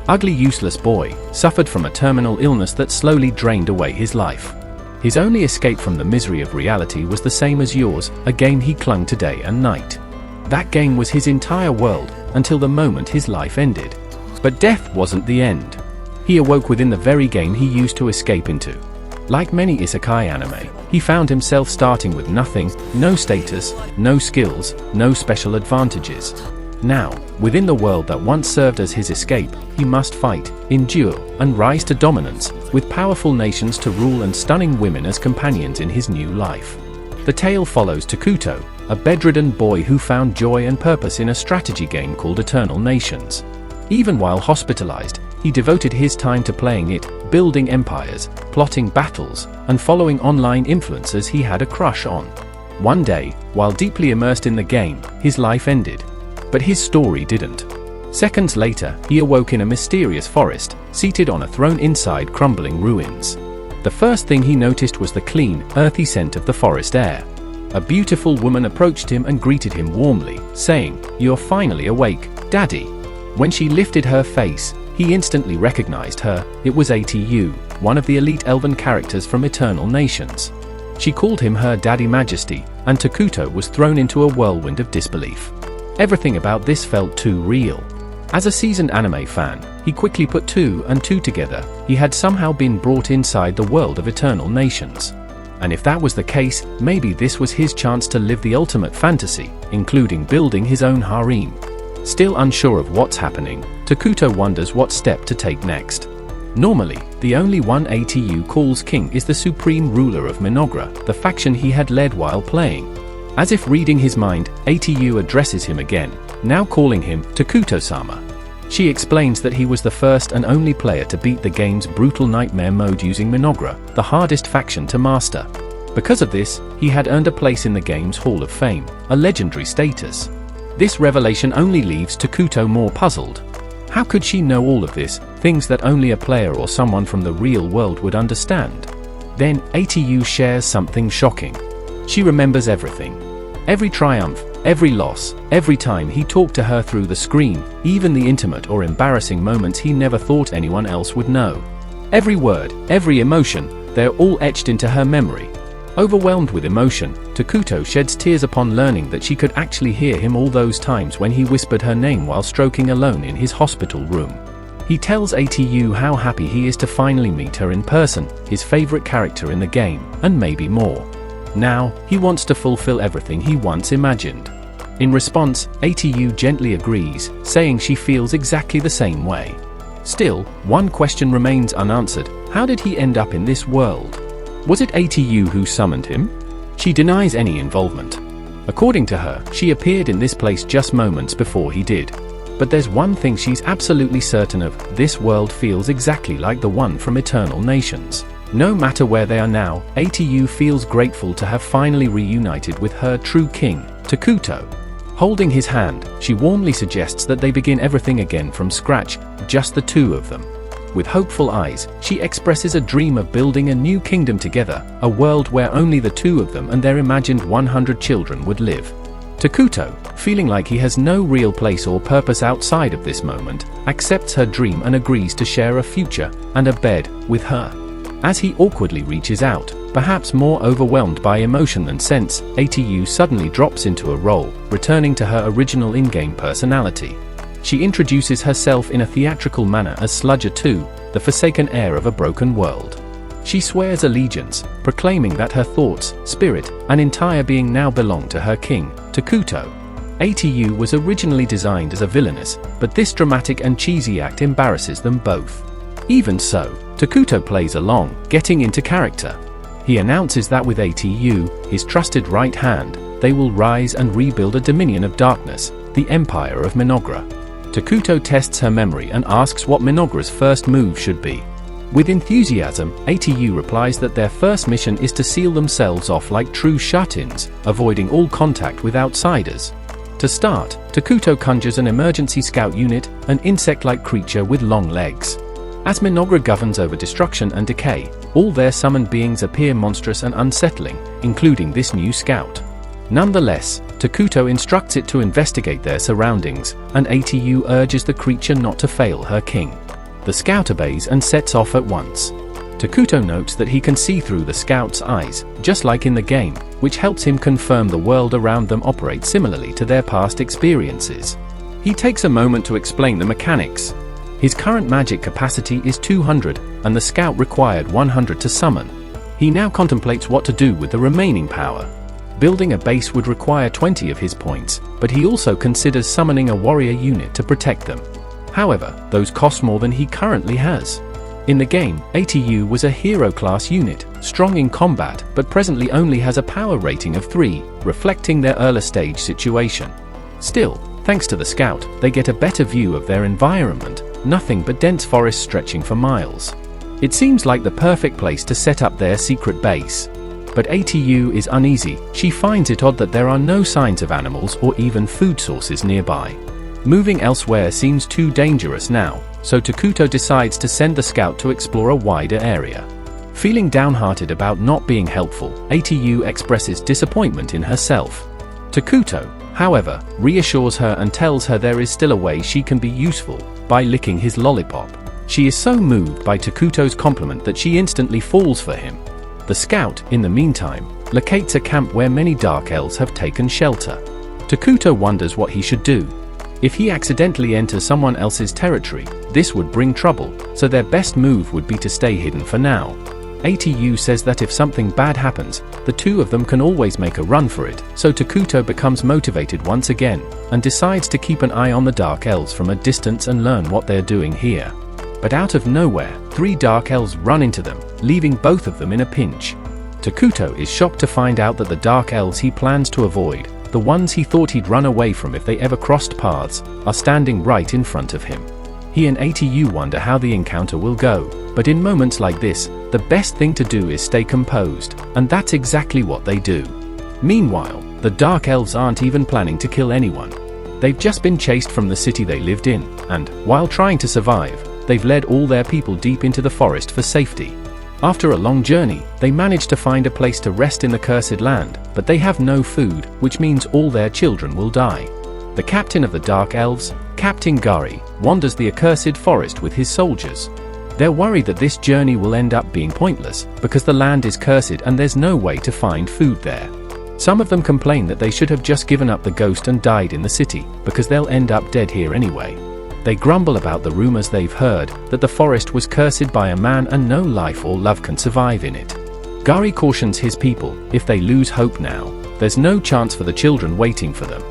ugly useless boy, suffered from a terminal illness that slowly drained away his life. His only escape from the misery of reality was the same as yours, a game he clung to day and night. That game was his entire world, until the moment his life ended. But death wasn't the end. He awoke within the very game he used to escape into. Like many isekai anime, he found himself starting with nothing, no status, no skills, no special advantages. Now, within the world that once served as his escape, he must fight, endure, and rise to dominance, with powerful nations to rule and stunning women as companions in his new life. The tale follows Takuto, a bedridden boy who found joy and purpose in a strategy game called Eternal Nations. Even while hospitalized, he devoted his time to playing it, building empires, plotting battles, and following online influencers he had a crush on. One day, while deeply immersed in the game, his life ended. But his story didn't. Seconds later, he awoke in a mysterious forest, seated on a throne inside crumbling ruins. The first thing he noticed was the clean, earthy scent of the forest air. A beautiful woman approached him and greeted him warmly, saying, "You're finally awake, Daddy." When she lifted her face, he instantly recognized her. It was ATU, one of the elite elven characters from Eternal Nations. She called him her Daddy Majesty, and Takuto was thrown into a whirlwind of disbelief. Everything about this felt too real. As a seasoned anime fan, he quickly put two and two together. He had somehow been brought inside the world of Eternal Nations. And if that was the case, maybe this was his chance to live the ultimate fantasy, including building his own harem. Still unsure of what's happening, Takuto wonders what step to take next. Normally, the only one ATU calls king is the supreme ruler of Mynoghra, the faction he had led while playing. As if reading his mind, ATU addresses him again, now calling him Takuto-sama. She explains that he was the first and only player to beat the game's brutal nightmare mode using Mynoghra, the hardest faction to master. Because of this, he had earned a place in the game's Hall of Fame, a legendary status. This revelation only leaves Takuto more puzzled. How could she know all of this, things that only a player or someone from the real world would understand? Then, ATU shares something shocking. She remembers everything. Every triumph, every loss, every time he talked to her through the screen, even the intimate or embarrassing moments he never thought anyone else would know. Every word, every emotion, they're all etched into her memory. Overwhelmed with emotion, Takuto sheds tears upon learning that she could actually hear him all those times when he whispered her name while stroking alone in his hospital room. He tells ATU how happy he is to finally meet her in person, his favorite character in the game, and maybe more. Now, he wants to fulfill everything he once imagined. In response, ATU gently agrees, saying she feels exactly the same way. Still, one question remains unanswered: how did he end up in this world? Was it ATU who summoned him? She denies any involvement. According to her, she appeared in this place just moments before he did. But there's one thing she's absolutely certain of: this world feels exactly like the one from Eternal Nations. No matter where they are now, ATU feels grateful to have finally reunited with her true king, Takuto. Holding his hand, she warmly suggests that they begin everything again from scratch, just the two of them. With hopeful eyes, she expresses a dream of building a new kingdom together, a world where only the two of them and their imagined 100 children would live. Takuto, feeling like he has no real place or purpose outside of this moment, accepts her dream and agrees to share a future and a bed with her. As he awkwardly reaches out, perhaps more overwhelmed by emotion than sense, ATU suddenly drops into a role, returning to her original in-game personality. She introduces herself in a theatrical manner as Sludger 2, the forsaken heir of a broken world. She swears allegiance, proclaiming that her thoughts, spirit, and entire being now belong to her king, Takuto. ATU was originally designed as a villainess, but this dramatic and cheesy act embarrasses them both. Even so, Takuto plays along, getting into character. He announces that with ATU, his trusted right hand, they will rise and rebuild a dominion of darkness, the Empire of Mynoghra. Takuto tests her memory and asks what Mynoghra's first move should be. With enthusiasm, ATU replies that their first mission is to seal themselves off like true shut-ins, avoiding all contact with outsiders. To start, Takuto conjures an emergency scout unit, an insect-like creature with long legs. As Mynoghra governs over destruction and decay, all their summoned beings appear monstrous and unsettling, including this new scout. Nonetheless, Takuto instructs it to investigate their surroundings, and ATU urges the creature not to fail her king. The scout obeys and sets off at once. Takuto notes that he can see through the scout's eyes, just like in the game, which helps him confirm the world around them operates similarly to their past experiences. He takes a moment to explain the mechanics. His current magic capacity is 200, and the scout required 100 to summon. He now contemplates what to do with the remaining power. Building a base would require 20 of his points, but he also considers summoning a warrior unit to protect them. However, those cost more than he currently has. In the game, ATU was a hero-class unit, strong in combat, but presently only has a power rating of 3, reflecting their early stage situation. Still, thanks to the scout, they get a better view of their environment, nothing but dense forest stretching for miles. It seems like the perfect place to set up their secret base. But ATU is uneasy. She finds it odd that there are no signs of animals or even food sources nearby. Moving elsewhere seems too dangerous now, so Takuto decides to send the scout to explore a wider area. Feeling downhearted about not being helpful, ATU expresses disappointment in herself. Takuto, however, reassures her and tells her there is still a way she can be useful, by licking his lollipop. She is so moved by Takuto's compliment that she instantly falls for him. The scout, in the meantime, locates a camp where many dark elves have taken shelter. Takuto wonders what he should do. If he accidentally enters someone else's territory, this would bring trouble, so their best move would be to stay hidden for now. ATU says that if something bad happens, the two of them can always make a run for it, so Takuto becomes motivated once again, and decides to keep an eye on the dark elves from a distance and learn what they're doing here. But out of nowhere, 3 dark elves run into them, leaving both of them in a pinch. Takuto is shocked to find out that the dark elves he plans to avoid, the ones he thought he'd run away from if they ever crossed paths, are standing right in front of him. He and ATU wonder how the encounter will go, but in moments like this, the best thing to do is stay composed, and that's exactly what they do. Meanwhile, the dark elves aren't even planning to kill anyone. They've just been chased from the city they lived in, and, while trying to survive, they've led all their people deep into the forest for safety. After a long journey, they manage to find a place to rest in the cursed land, but they have no food, which means all their children will die. The captain of the Dark Elves, Captain Gari, wanders the accursed forest with his soldiers. They're worried that this journey will end up being pointless, because the land is cursed and there's no way to find food there. Some of them complain that they should have just given up the ghost and died in the city, because they'll end up dead here anyway. They grumble about the rumors they've heard, that the forest was cursed by a man and no life or love can survive in it. Gari cautions his people, if they lose hope now, there's no chance for the children waiting for them.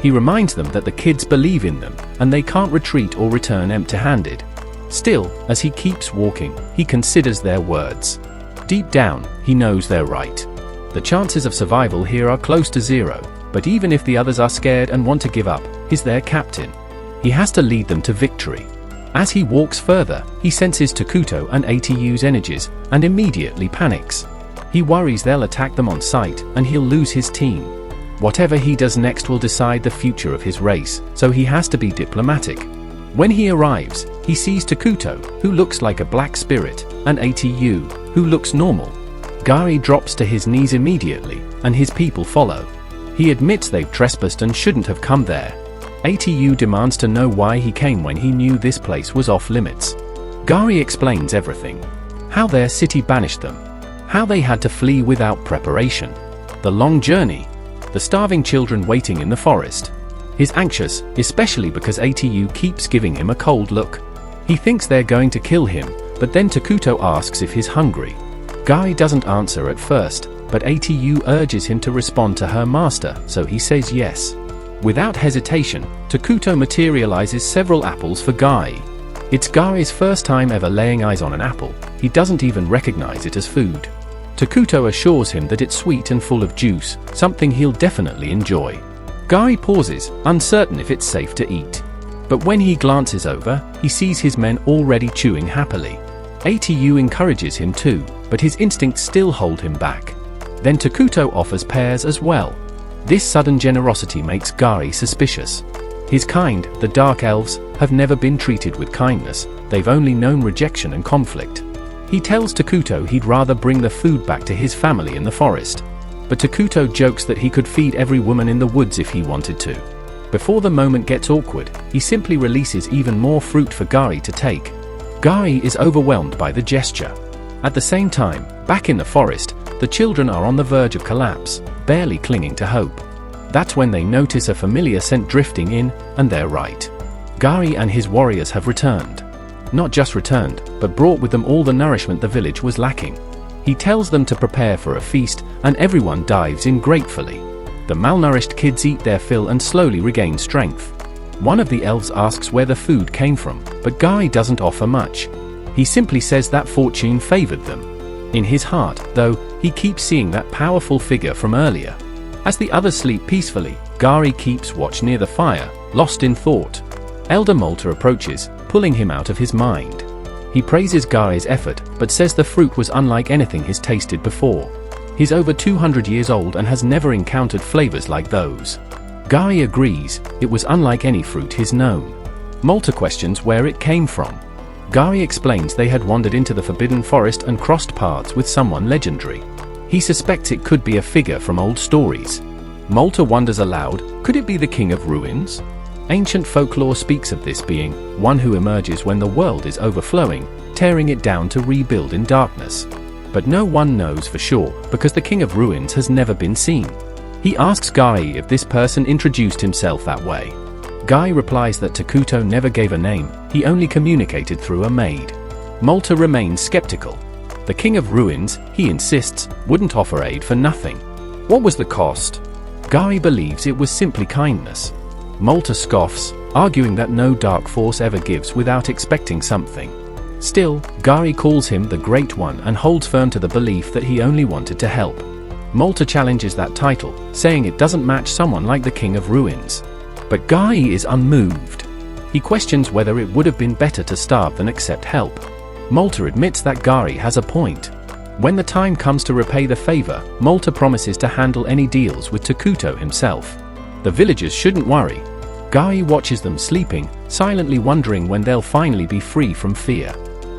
He reminds them that the kids believe in them, and they can't retreat or return empty-handed. Still, as he keeps walking, he considers their words. Deep down, he knows they're right. The chances of survival here are close to 0, but even if the others are scared and want to give up, he's their captain. He has to lead them to victory. As he walks further, he senses Takuto and ATU's energies, and immediately panics. He worries they'll attack them on sight, and he'll lose his team. Whatever he does next will decide the future of his race, so he has to be diplomatic. When he arrives, he sees Takuto, who looks like a black spirit, and ATU, who looks normal. Gari drops to his knees immediately, and his people follow. He admits they've trespassed and shouldn't have come there. ATU demands to know why he came when he knew this place was off limits. Gari explains everything. How their city banished them. How they had to flee without preparation. The long journey. The starving children waiting in the forest. He's anxious, especially because ATU keeps giving him a cold look. He thinks they're going to kill him, but then Takuto asks if he's hungry. Gari doesn't answer at first, but ATU urges him to respond to her master, so he says yes. Without hesitation, Takuto materializes several apples for Gari. It's Gari's first time ever laying eyes on an apple. He doesn't even recognize it as food. Takuto assures him that it's sweet and full of juice, something he'll definitely enjoy. Gari pauses, uncertain if it's safe to eat. But when he glances over, he sees his men already chewing happily. ATU encourages him too, but his instincts still hold him back. Then Takuto offers pears as well. This sudden generosity makes Gari suspicious. His kind, the Dark Elves, have never been treated with kindness, they've only known rejection and conflict. He tells Takuto he'd rather bring the food back to his family in the forest. But Takuto jokes that he could feed every woman in the woods if he wanted to. Before the moment gets awkward, he simply releases even more fruit for Gari to take. Guy is overwhelmed by the gesture. At the same time, back in the forest, the children are on the verge of collapse, barely clinging to hope. That's when they notice a familiar scent drifting in, and they're right. Guy and his warriors have returned. Not just returned, but brought with them all the nourishment the village was lacking. He tells them to prepare for a feast, and everyone dives in gratefully. The malnourished kids eat their fill and slowly regain strength. One of the elves asks where the food came from, but Guy doesn't offer much. He simply says that fortune favored them. In his heart, though, he keeps seeing that powerful figure from earlier. As the others sleep peacefully, Guy keeps watch near the fire, lost in thought. Elder Malta approaches, pulling him out of his mind. He praises Guy's effort, but says the fruit was unlike anything he's tasted before. He's over 200 years old and has never encountered flavors like those. Guy agrees, it was unlike any fruit he's known. Malta questions where it came from. Guy explains they had wandered into the forbidden forest and crossed paths with someone legendary. He suspects it could be a figure from old stories. Malta wonders aloud, could it be the King of Ruins? Ancient folklore speaks of this being one who emerges when the world is overflowing, tearing it down to rebuild in darkness. But no one knows for sure, because the King of Ruins has never been seen. He asks Guy if this person introduced himself that way. Guy replies that Takuto never gave a name, he only communicated through a maid. Malta remains skeptical. The King of Ruins, he insists, wouldn't offer aid for nothing. What was the cost? Guy believes it was simply kindness. Malta scoffs, arguing that no dark force ever gives without expecting something. Still, Guy calls him the Great One and holds firm to the belief that he only wanted to help. Malta challenges that title, saying it doesn't match someone like the King of Ruins. But Guy is unmoved. He questions whether it would have been better to starve than accept help. Malta admits that Guy has a point. When the time comes to repay the favor, Malta promises to handle any deals with Takuto himself. The villagers shouldn't worry. Guy watches them sleeping, silently wondering when they'll finally be free from fear.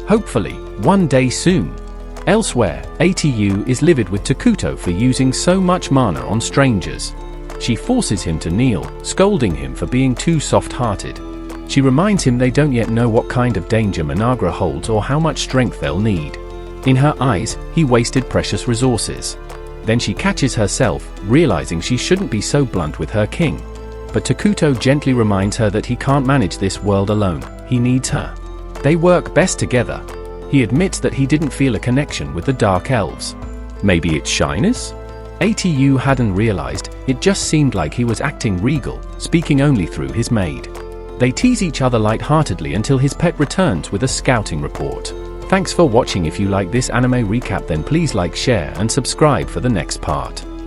Hopefully, one day soon. Elsewhere, Atu is livid with Takuto for using so much mana on strangers. She forces him to kneel, scolding him for being too soft-hearted. She reminds him they don't yet know what kind of danger Mynoghra holds or how much strength they'll need. In her eyes, he wasted precious resources. Then she catches herself, realizing she shouldn't be so blunt with her king. But Takuto gently reminds her that he can't manage this world alone, he needs her. They work best together. He admits that he didn't feel a connection with the Dark Elves. Maybe it's shyness? Atu hadn't realized, it just seemed like he was acting regal, speaking only through his maid. They tease each other lightheartedly until his pet returns with a scouting report. Thanks for watching. If you like this anime recap, then please like, share and subscribe for the next part.